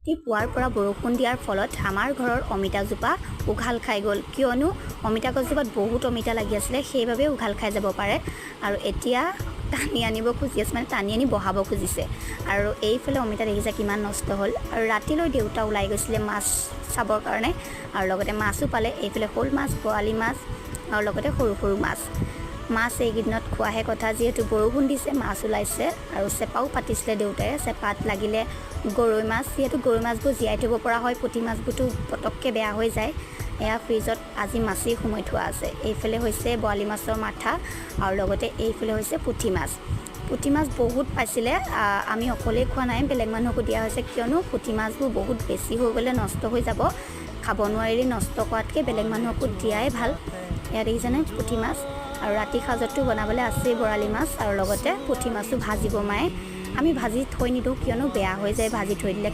ৰাতিপুৱাৰ পৰা বৰষুণ দিয়াৰ ফলত আমাৰ ঘৰৰ অমিতাজোপা উঘাল খাই গ'ল, কিয়নো অমিতা গছজোপাত বহুত অমিতা লাগি আছিলে, সেইবাবে উঘাল খাই যাব পাৰে। আৰু এতিয়া টানি আনিব খুজি আছে, মানে টানি আনি বহাব খুজিছে। আৰু এইফালে অমিতা দেখিছে কিমান নষ্ট হ'ল। আৰু ৰাতিলৈ দেউতা ওলাই গৈছিলে মাছ চাবৰ কাৰণে, আৰু লগতে মাছো পালে। এইফালে শ'ল মাছ, বৰালি মাছ আৰু লগতে সৰু সৰু মাছ। মাছ এইকেইদিনত খোৱাহে কথা, যিহেতু বৰষুণ দিছে, মাছ ওলাইছে। আৰু চেপাও পাতিছিলে দেউতাই, চেপাত লাগিলে গৰৈ মাছ, যিহেতু গৰৈ মাছবোৰ জীয়াই থ'ব পৰা হয়, পুঠি মাছবোৰতো পটককৈ বেয়া হৈ যায়। এয়া ফ্ৰিজত আজি মাছেই সোমাই থোৱা আছে। এইফালে হৈছে বৰালি মাছৰ মাথা, আৰু লগতে এইফালে হৈছে পুঠি মাছ। পুঠি মাছ বহুত পাইছিলে, আমি অকলেই খোৱা নাই, বেলেগ মানুহকো দিয়া হৈছে, কিয়নো পুঠি মাছবোৰ বহুত বেছি হৈ গ'লে নষ্ট হৈ যাব। খাব নোৱাৰিলে নষ্ট কৰাতকৈ বেলেগ মানুহকো দিয়াই ভাল। এয়া দেখিছেনে পুঠি মাছ। আৰু ৰাতি সাজতো বনাবলৈ আছেই বৰালি মাছ, আৰু লগতে পুঠি মাছো ভাজিব মায়ে। আমি ভাজি থৈ নিদিওঁ, কিয়নো বেয়া হৈ যায় ভাজি থৈ দিলে।